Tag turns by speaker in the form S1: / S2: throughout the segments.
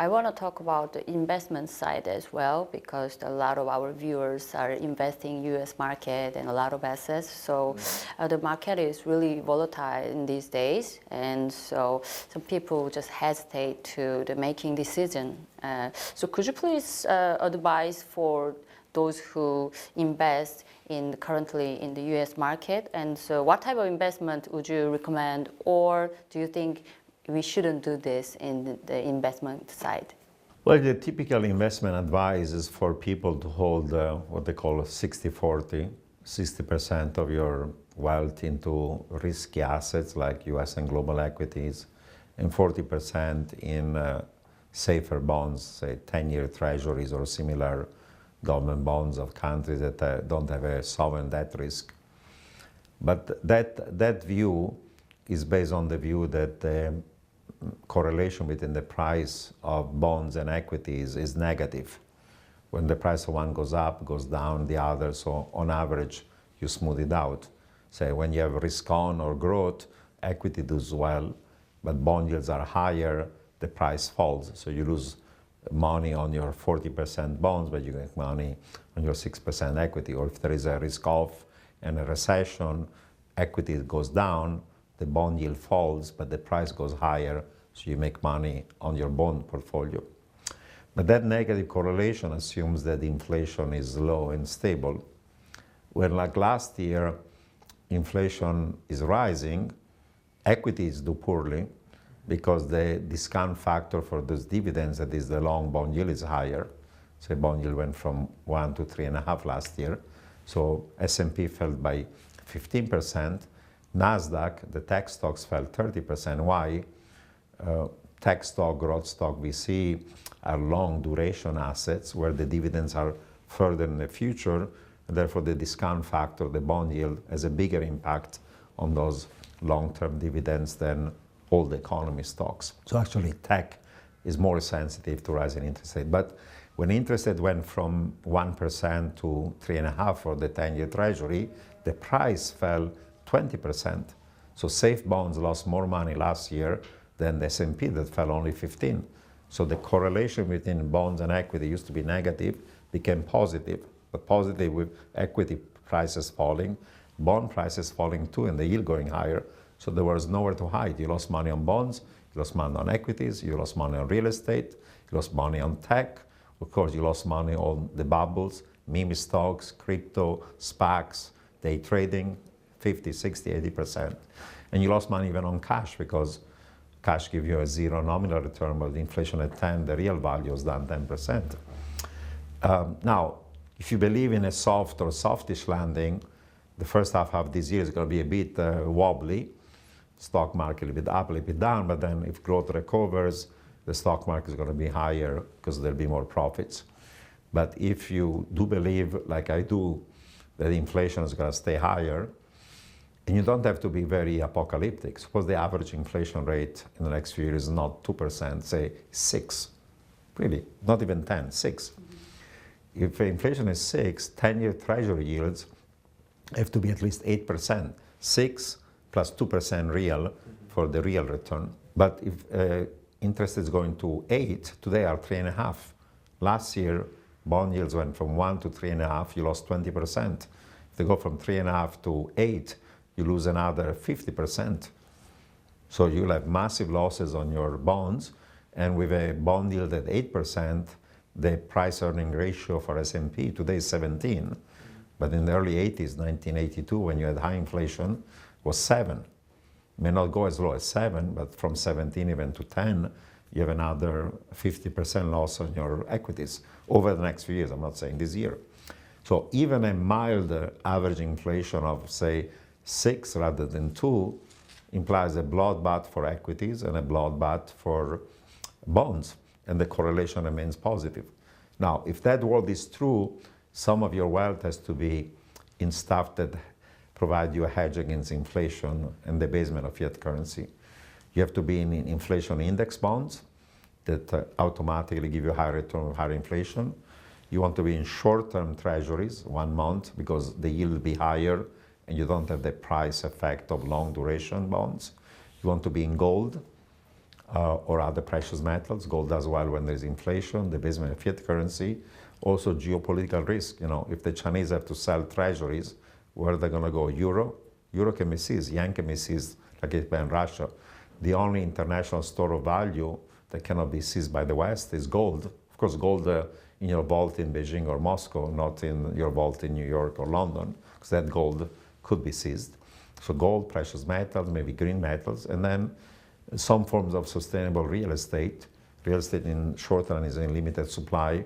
S1: I want to talk about the investment side as well, because a lot of our viewers are investing in U.S. market and a lot of assets. So the market is really volatile in these days, and so some people just hesitate to the making decision. So could you please advise for those who invest currently in the U.S. market, and so what type of investment would you recommend, or do you think we shouldn't do this in the investment side?
S2: Well, the typical investment advice is for people to hold what they call 60-40, 60% of your wealth into risky assets like US and global equities, and 40% in safer bonds, say 10-year treasuries or similar government bonds of countries that don't have a sovereign debt risk. But that view is based on the view that the correlation between the price of bonds and equities is negative. When the price of one goes up, goes down the other, so on average you smooth it out. Say when you have risk on or growth, equity does well, but bond yields are higher, the price falls. So you lose money on your 40% bonds, but you make money on your 6% equity. Or if there is a risk off and a recession, equity goes down, the bond yield falls, but the price goes higher, so you make money on your bond portfolio. But that negative correlation assumes that inflation is low and stable. When like last year, inflation is rising, equities do poorly because the discount factor for those dividends, that is the long bond yield, is higher. So bond yield went from 1 to 3.5 last year. So S&P fell by 15%. NASDAQ, the tech stocks, fell 30%. Why? Tech stock, growth stock, VC are long duration assets where the dividends are further in the future, and therefore the discount factor, the bond yield, has a bigger impact on those long-term dividends than all the economy stocks. So actually tech is more sensitive to rising interest rate. But when interest rate went from 1% to 3.5% for the 10-year treasury, the price fell 20%. So safe bonds lost more money last year than the S&P that fell only 15%. So the correlation between bonds and equity used to be negative, became positive, but positive with equity prices falling, bond prices falling too, and the yield going higher. So there was nowhere to hide. You lost money on bonds, you lost money on equities, you lost money on real estate, you lost money on tech. Of course, you lost money on the bubbles, meme stocks, crypto, SPACs, day trading, 50, 60, 80%. And you lost money even on cash because cash gives you a zero nominal return, but the inflation at 10, the real value is down 10%. Now, if you believe in a soft or softish landing, the first half of this year is going to be a bit wobbly. Stock market a little bit up, a little bit down, but then if growth recovers, the stock market is going to be higher because there'll be more profits. But if you do believe, like I do, that inflation is going to stay higher, and you don't have to be very apocalyptic. Suppose the average inflation rate in the next few years is not 2%, say 6%. Really, not even 10, 6. If inflation is 6, 10-year treasury yields have to be at least 8%. 6 plus 2% real for the real return. But if interest is going to 8, today are 3.5. Last year, bond yields went from 1 to 3.5, you lost 20%. If they go from 3.5 to 8, you lose another 50%. So you'll have massive losses on your bonds, and with a bond yield at 8%, the price-earning ratio for S&P today is 17. But in the early 80s, 1982, when you had high inflation, was 7. May not go as low as 7, but from 17 even to 10, you have another 50% loss on your equities over the next few years. I'm not saying this year. So even a mild average inflation of, say, 6 rather than 2 implies a bloodbath for equities and a bloodbath for bonds, and the correlation remains positive. Now, if that world is true, some of your wealth has to be in stuff that provide you a hedge against inflation and the debasement of fiat currency. You have to be in inflation index bonds that automatically give you higher return with higher inflation. You want to be in short-term treasuries, 1 month, because the yield will be higher and you don't have the price effect of long duration bonds. You want to be in gold. or other precious metals. Gold does well when there's inflation, the basement of fiat currency. Also geopolitical risk. You know, if the Chinese have to sell treasuries, where are they going to go? Euro? Euro can be seized, yen can be seized, like it's in Russia. The only international store of value that cannot be seized by the West is gold. Of course, gold in your vault in Beijing or Moscow, not in your vault in New York or London, because that gold could be seized. So gold, precious metals, maybe green metals, and then some forms of sustainable real estate. Real estate in short run is in limited supply,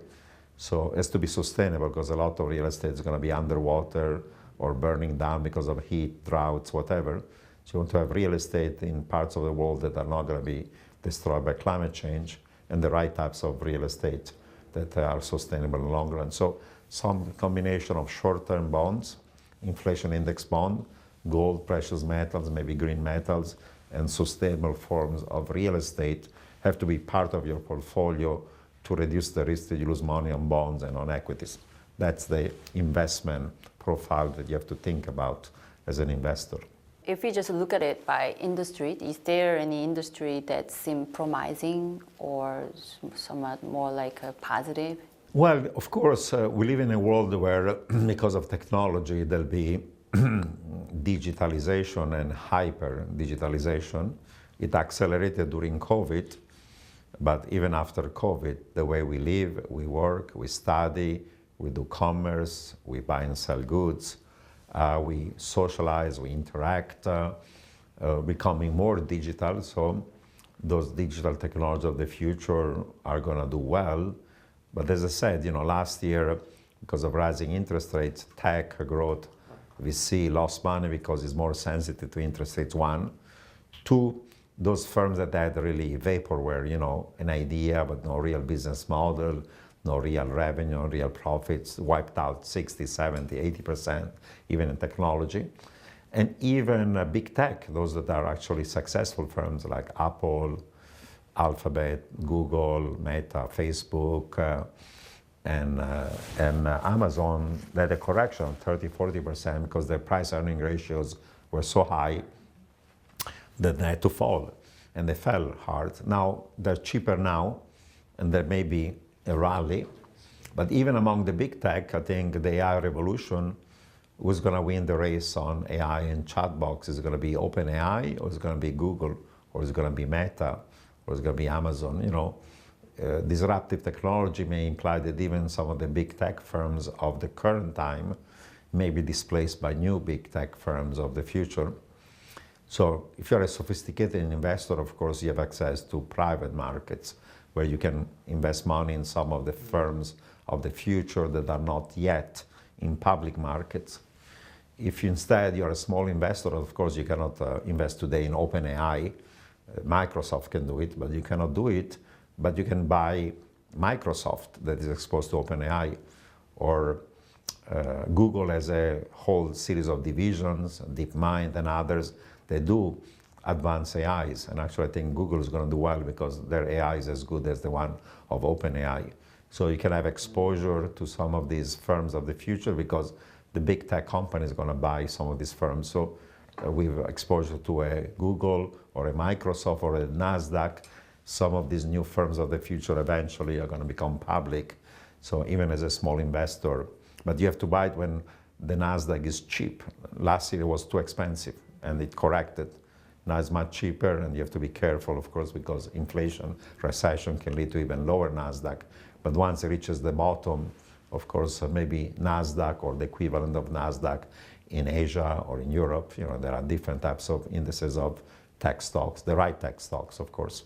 S2: so it has to be sustainable because a lot of real estate is going to be underwater or burning down because of heat, droughts, whatever. So you want to have real estate in parts of the world that are not going to be destroyed by climate change, and the right types of real estate that are sustainable in the long run. So some combination of short-term bonds, inflation index bond, gold, precious metals, maybe green metals, and sustainable forms of real estate have to be part of your portfolio to reduce the risk that you lose money on bonds and on equities. That's the investment profile that you have to think about as an investor.
S1: If we just look at it by industry, is there any industry that seems promising or somewhat more like a positive?
S2: Well, of course, we live in a world where, because of technology, there'll be digitalization and hyper-digitalization. It accelerated during COVID, but even after COVID, the way we live, we work, we study, we do commerce, we buy and sell goods, we socialize, we interact, becoming more digital. So those digital technologies of the future are going to do well. But as I said, you know, last year, because of rising interest rates, tech growth, VC lost money because it's more sensitive to interest rates, one. Two, those firms that had really vaporware, you know, an idea but no real business model, no real revenue, no real profits, wiped out 60, 70, 80%, even in technology. And even big tech, those that are actually successful firms like Apple, Alphabet, Google, Meta, Facebook, and Amazon, they had a correction of 30, 40% because their price-earning ratios were so high that they had to fall, and they fell hard. Now, they're cheaper now, and there may be a rally. But even among the big tech, I think the AI revolution, who's going to win the race on AI and chatbots? Is it going to be OpenAI, or is it going to be Google, or is it going to be Meta, or is it going to be Amazon? You know, disruptive technology may imply that even some of the big tech firms of the current time may be displaced by new big tech firms of the future. So if you're a sophisticated investor, of course, you have access to private markets where you can invest money in some of the firms of the future that are not yet in public markets. If instead you're a small investor, of course, you cannot invest today in OpenAI. Microsoft can do it, but you cannot do it. But you can buy Microsoft that is exposed to OpenAI, or Google has a whole series of divisions, DeepMind and others, they do advanced AIs. And actually I think Google is going to do well because their AI is as good as the one of OpenAI. So you can have exposure to some of these firms of the future because the big tech company is going to buy some of these firms. So with exposure to a Google or a Microsoft or a NASDAQ, some of these new firms of the future eventually are going to become public. So even as a small investor, but you have to buy it when the NASDAQ is cheap. Last year it was too expensive and it corrected. Now it's much cheaper, and you have to be careful, of course, because inflation, recession can lead to even lower NASDAQ. But once it reaches the bottom, of course, maybe NASDAQ or the equivalent of NASDAQ in Asia or in Europe, you know, there are different types of indices of tech stocks, the right tech stocks, of course.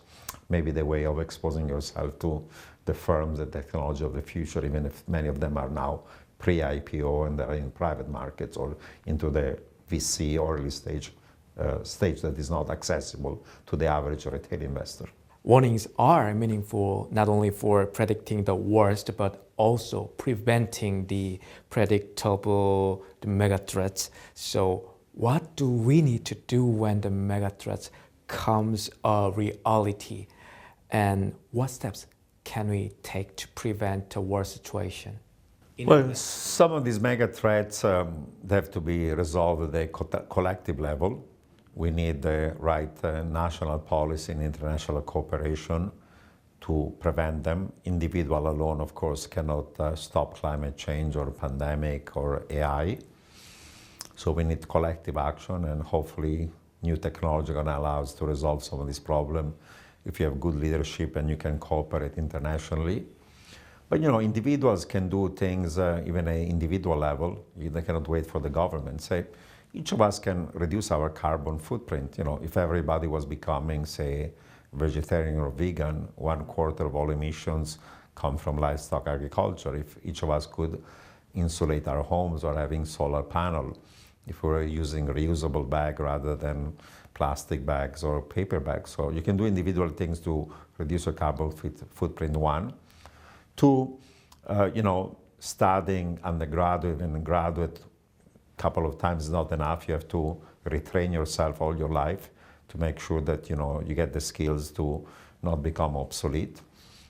S2: Maybe the way of exposing yourself to the firms, the technology of the future, even if many of them are now pre-IPO and they're in private markets or into the VC or early stage that is not accessible to the average retail investor.
S3: Warnings are meaningful not only for predicting the worst, but also preventing the predictable mega threats. So what do we need to do when the mega threats comes a reality? And what steps can we take to prevent a worse situation?
S2: Well, some of these mega threats have to be resolved at a collective level. We need the right national policy and international cooperation to prevent them. Individual alone, of course, cannot stop climate change or pandemic or AI. So we need collective action, and hopefully new technology going to allow us to resolve some of this problem if you have good leadership and you can cooperate internationally. But you know, individuals can do things even at an individual level. They cannot wait for the government. Say, each of us can reduce our carbon footprint. You know, if everybody was becoming, say, vegetarian or vegan, 1/4 of all emissions come from livestock agriculture. If each of us could insulate our homes or having solar panel, if we were using reusable bag rather than plastic bags or paper bags. So you can do individual things to reduce your carbon footprint, one. Two, you know, studying undergraduate and graduate a couple of times is not enough. You have to retrain yourself all your life to make sure that, you know, you get the skills to not become obsolete.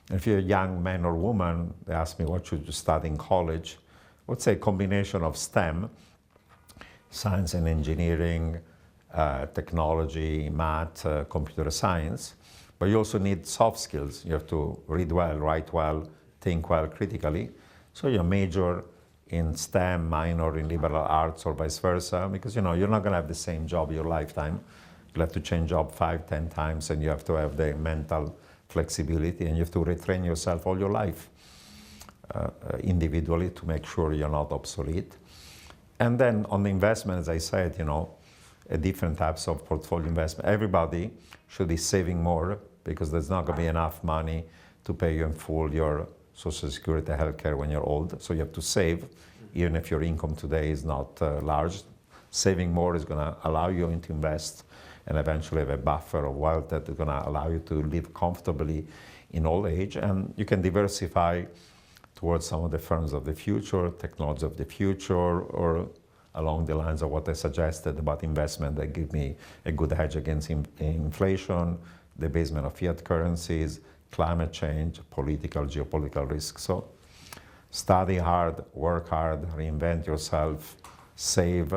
S2: If you're a young man or woman, they ask me, what should you study in college? I would say a combination of STEM, science and engineering, technology, math, computer science, but you also need soft skills. You have to read well, write well, think well critically. So you major in STEM, minor in liberal arts, or vice versa, because you know you're not going to have the same job your lifetime. You'll have to change job 5, 10 times, and you have to have the mental flexibility, and you have to retrain yourself all your life individually to make sure you're not obsolete. And then on the investment, as I said, you know, different types of portfolio investment. Everybody should be saving more because there's not going to be enough money to pay you in full your Social Security, healthcare when you're old. So you have to save, even if your income today is not large. Saving more is going to allow you to invest and eventually have a buffer of wealth that is going to allow you to live comfortably in old age. And you can diversify towards some of the firms of the future, technology of the future, or along the lines of what I suggested about investment that give me a good hedge against inflation, debasement of fiat currencies, climate change, political, geopolitical risks. So study hard, work hard, reinvent yourself, save,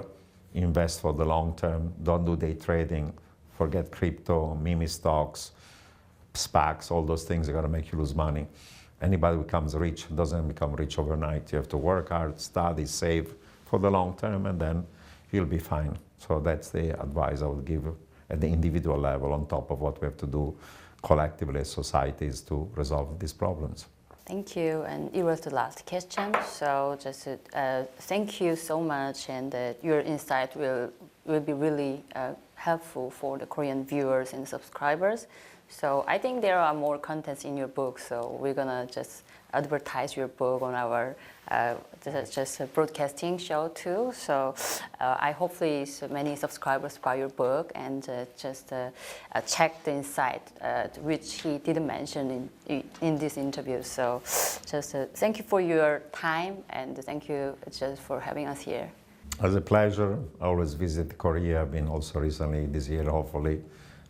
S2: invest for the long term. Don't do day trading. Forget crypto, meme stocks, SPACs, all those things are going to make you lose money. Anybody who becomes rich doesn't become rich overnight. You have to work hard, study, save for the long term, and then you'll be fine. So that's the advice I would give at the individual level on top of what we have to do collectively as societies to resolve these problems.
S1: Thank you, and it was the last question. So just thank you so much, and your insight will be really helpful for the Korean viewers and subscribers. So I think there are more contents in your book, so we're gonna just advertise your book on our just a broadcasting show too. So I hopefully many subscribers buy your book and just check the insight which he didn't mention in this interview. So just thank you for your time, and thank you just for having us here.
S2: It was a pleasure. I always visit Korea. I've been also recently this year, hopefully.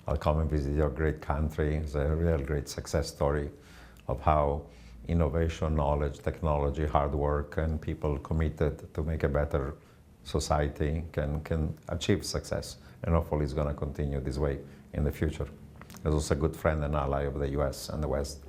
S2: I'll come and visit your great country. It's a real great success story of how innovation, knowledge, technology, hard work, and people committed to make a better society can achieve success. And hopefully it's going to continue this way in the future. There's also a good friend and ally of the US and the West.